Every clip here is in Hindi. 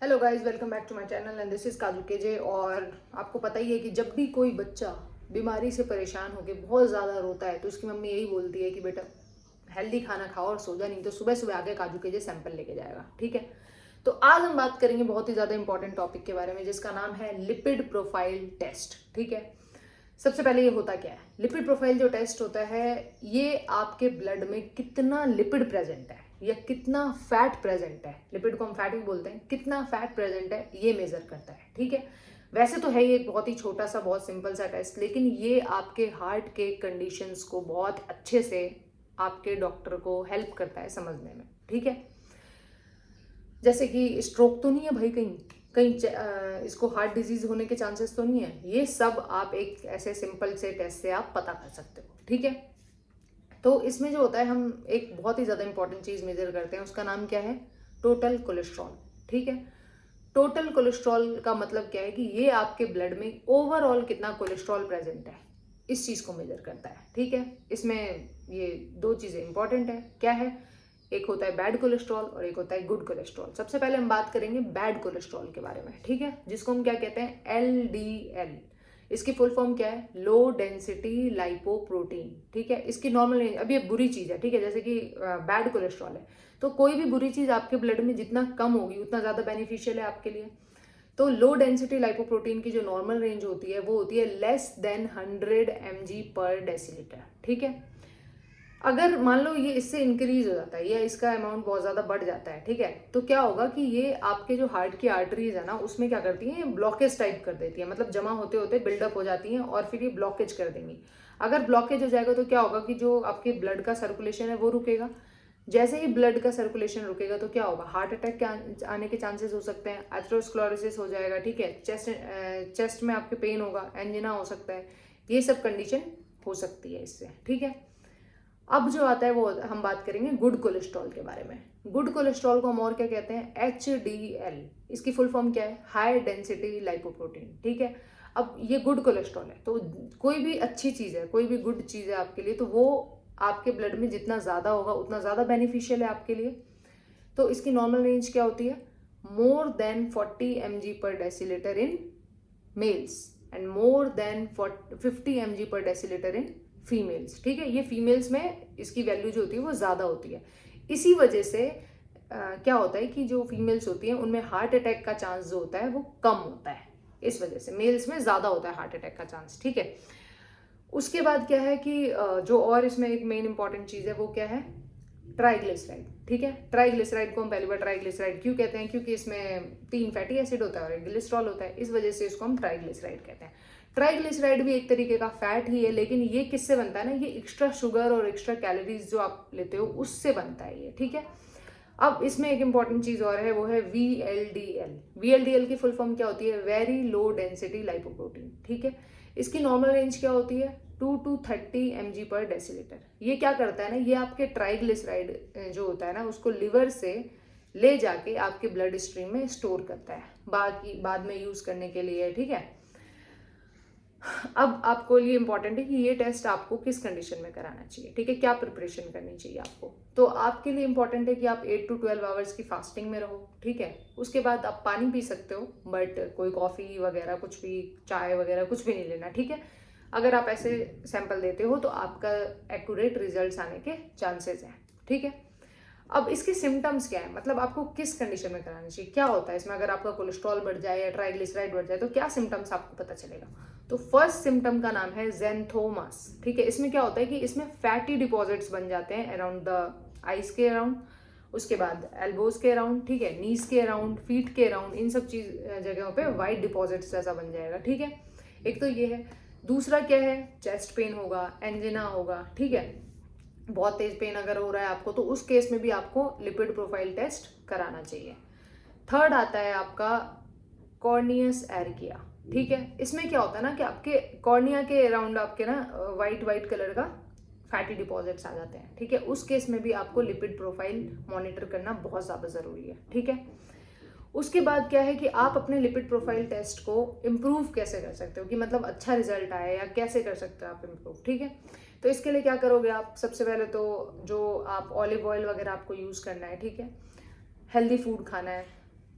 Hello guys, welcome back to my channel and this is Kaju KJ. और आपको पता ही है कि जब भी कोई बच्चा बीमारी से परेशान होकर बहुत ज़्यादा रोता है तो उसकी मम्मी यही बोलती है कि बेटा हेल्दी खाना खाओ और सो जा, नहीं तो सुबह सुबह आके काजू केजे सैंपल लेके जाएगा। ठीक है, तो आज हम बात करेंगे बहुत ही ज़्यादा इंपॉर्टेंट टॉपिक के बारे में जिसका नाम है लिपिड प्रोफाइल टेस्ट। ठीक है, सबसे पहले ये होता क्या है? लिपिड प्रोफाइल जो टेस्ट होता है ये आपके ब्लड में कितना लिपिड प्रेजेंट है या कितना फैट प्रेजेंट है, लिपिड को हम फैट भी बोलते हैं, कितना फैट प्रेजेंट है ये मेजर करता है। ठीक है, वैसे तो है ये एक बहुत ही छोटा सा बहुत सिंपल सा टेस्ट, लेकिन ये आपके हार्ट के कंडीशंस को बहुत अच्छे से आपके डॉक्टर को हेल्प करता है समझने में। ठीक है, जैसे कि स्ट्रोक तो नहीं है भाई, कहीं कहीं इसको हार्ट डिजीज होने के चांसेस तो नहीं है, ये सब आप एक ऐसे सिंपल से टेस्ट से आप पता कर सकते हो। ठीक है, तो इसमें जो होता है हम एक बहुत ही ज़्यादा इंपॉर्टेंट चीज़ मेजर करते हैं, उसका नाम क्या है? Total cholesterol. ठीक है, टोटल कोलेस्ट्रॉल का मतलब क्या है कि ये आपके ब्लड में ओवरऑल कितना कोलेस्ट्रॉल प्रेजेंट है इस चीज़ को मेजर करता है। ठीक है, इसमें ये दो चीज़ें इंपॉर्टेंट है, क्या है? एक होता है बैड कोलेस्ट्रॉल और एक होता है गुड कोलेस्ट्रॉल। सबसे पहले हम बात करेंगे बैड कोलेस्ट्रॉल के बारे में। ठीक है, जिसको हम क्या कहते हैं? LDL। इसकी फुल फॉर्म क्या है? Low density lipoprotein. ठीक है, इसकी नॉर्मल रेंज, अब ये बुरी चीज़ है। ठीक है, जैसे कि बैड कोलेस्ट्रॉल है तो कोई भी बुरी चीज़ आपके ब्लड में जितना कम होगी उतना ज़्यादा बेनिफिशियल है आपके लिए। तो लो डेंसिटी लाइपोप्रोटीन की जो नॉर्मल रेंज होती है वो होती है less than 100 mg/dl। ठीक है, अगर मान लो ये इससे इंक्रीज हो जाता है या इसका अमाउंट बहुत ज़्यादा बढ़ जाता है, ठीक है, तो क्या होगा कि ये आपके जो हार्ट की आर्टरीज है ना उसमें क्या करती हैं? ब्लॉकेज टाइप कर देती है, मतलब जमा होते होते बिल्डअप हो जाती हैं और फिर ये ब्लॉकेज कर देंगी। अगर ब्लॉकेज हो जाएगा तो क्या होगा कि जो आपके ब्लड का सर्कुलेशन है वो रुकेगा। जैसे ही ब्लड का सर्कुलेशन रुकेगा तो क्या होगा? हार्ट अटैक के आने के चांसेस हो सकते हैं, एथेरोस्क्लेरोसिस हो जाएगा। ठीक है, चेस्ट में आपके पेन होगा, एंजिना हो सकता है, ये सब कंडीशन हो सकती है इससे। ठीक है, अब जो आता है वो हम बात करेंगे गुड कोलेस्ट्रॉल के बारे में। गुड कोलेस्ट्रॉल को हम और क्या कहते हैं? HDL। इसकी फुल फॉर्म क्या है? High density lipoprotein. ठीक है, अब ये गुड कोलेस्ट्रॉल है तो कोई भी अच्छी चीज़ है, कोई भी गुड चीज़ है आपके लिए, तो वो आपके ब्लड में जितना ज़्यादा होगा उतना ज़्यादा बेनिफिशियल है आपके लिए। तो इसकी नॉर्मल रेंज क्या होती है? More than 40 mg/dl in males and more than 50 mg/dl in females. ठीक है, ये फीमेल्स में इसकी वैल्यू जो होती है वो ज़्यादा होती है। इसी वजह से क्या होता है कि जो फीमेल्स होती हैं उनमें हार्ट अटैक का चांस जो होता है वो कम होता है, इस वजह से मेल्स में ज़्यादा होता है हार्ट अटैक का चांस। ठीक है, उसके बाद क्या है कि जो और इसमें एक मेन इंपॉर्टेंट चीज़ है वो क्या है? ट्राइग्लिसराइड। ठीक है, ट्राइग्लिसराइड को हम पहली बार ट्राइग्लिसराइड क्यों कहते हैं? क्योंकि इसमें 3 फैटी एसिड होता है और एक ग्लिसरॉल होता है, इस वजह से इसको हम ट्राइग्लिसराइड कहते हैं। ट्राइग्लिसराइड भी एक तरीके का फैट ही है, लेकिन ये किससे बनता है ना? ये एक्स्ट्रा शुगर और एक्स्ट्रा कैलोरीज जो आप लेते हो उससे बनता है ये। ठीक है, अब इसमें एक इंपॉर्टेंट चीज और है, वो है VLDL। VLDL की फुल फॉर्म क्या होती है? Very low density lipoprotein. ठीक है, इसकी नॉर्मल रेंज क्या होती है? 2 to 30 mg/dl। ये क्या करता है ना, ये आपके ट्राइग्लिसराइड जो होता है ना उसको लिवर से ले जाके आपके ब्लड स्ट्रीम में स्टोर करता है बाकी बाद में यूज करने के लिए। ठीक है, अब आपको लिए इंपॉर्टेंट है कि ये टेस्ट आपको किस कंडीशन में कराना चाहिए। ठीक है, क्या प्रिपरेशन करनी चाहिए आपको? तो आपके लिए इंपॉर्टेंट है कि आप 8 to 12 आवर्स की फास्टिंग में रहो। ठीक है, उसके बाद आप पानी पी सकते हो, बट कोई कॉफ़ी वगैरह कुछ भी, चाय वगैरह कुछ भी नहीं लेना। ठीक है, अगर आप ऐसे सैंपल देते हो तो आपका एक्यूरेट रिजल्ट आने के चांसेस हैं। ठीक है, अब इसके सिम्टम्स क्या है, मतलब आपको किस कंडीशन में कराना चाहिए, क्या होता है इसमें? अगर आपका कोलेस्ट्रॉल बढ़ जाए या ट्राइग्लिसराइड बढ़ जाए तो क्या सिम्टम्स आपको पता चलेगा? तो फर्स्ट सिम्टम का नाम है ज़ेंथोमास। ठीक है, इसमें क्या होता है कि इसमें फैटी डिपॉजिट्स बन जाते हैं अराउंड द आइज के अराउंड, उसके बाद एल्बोज के अराउंड, ठीक है, नीज के अराउंड, फीट के अराउंड, इन सब चीज जगहों पे वाइट डिपॉजिट्स जैसा बन जाएगा। ठीक है, एक तो ये है। दूसरा क्या है? चेस्ट पेन होगा, एंजिना होगा। ठीक है, बहुत तेज पेन अगर हो रहा है आपको तो उस केस में भी आपको लिपिड प्रोफाइल टेस्ट कराना चाहिए। थर्ड आता है आपका कॉर्नियस एरिकिया। ठीक है, इसमें क्या होता है ना कि आपके कॉर्निया के अराउंड आपके ना वाइट वाइट कलर का फैटी डिपॉजिट्स आ जाते हैं। ठीक है, उस केस में भी आपको लिपिड प्रोफाइल मॉनिटर करना बहुत ज़्यादा ज़रूरी है। ठीक है, उसके बाद क्या है कि आप अपने लिपिड प्रोफाइल टेस्ट को इम्प्रूव कैसे कर सकते हो, कि मतलब अच्छा रिजल्ट आए या कैसे कर सकते हो आप इम्प्रूव। ठीक है, तो इसके लिए क्या करोगे आप? सबसे पहले तो जो आप ऑलिव ऑयल वगैरह आपको यूज़ करना है। ठीक है, हेल्दी फूड खाना है,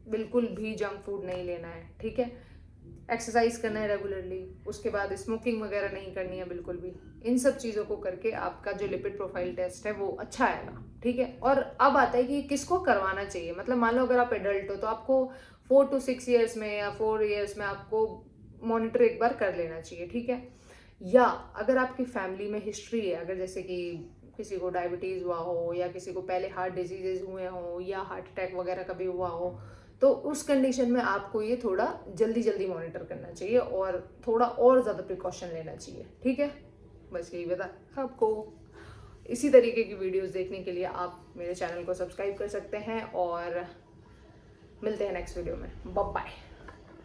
बिल्कुल भी जंक फूड नहीं लेना है, ठीक है। एक्सरसाइज करना है रेगुलरली, उसके बाद स्मोकिंग वगैरह नहीं करनी है बिल्कुल भी। इन सब चीज़ों को करके आपका जो लिपिड प्रोफाइल टेस्ट है वो अच्छा आएगा, ठीक है। और अब आता है कि किसको करवाना चाहिए। मतलब मान लो अगर आप एडल्ट हो तो आपको 4 to 6 ईयर्स में या 4 ईयर्स में आपको मॉनिटर एक बार कर लेना चाहिए, ठीक है। या अगर आपकी फैमिली में हिस्ट्री है, अगर जैसे कि किसी को डायबिटीज़ हुआ हो या किसी को पहले हार्ट डिजीजेज हुए हों या हार्ट अटैक वगैरह कभी हुआ हो, तो उस कंडीशन में आपको ये थोड़ा जल्दी जल्दी मॉनिटर करना चाहिए और थोड़ा और ज़्यादा प्रिकॉशन लेना चाहिए, ठीक है। बस यही बता आपको। इसी तरीके की वीडियोस देखने के लिए आप मेरे चैनल को सब्सक्राइब कर सकते हैं और मिलते हैं नेक्स्ट वीडियो में। Bye bye.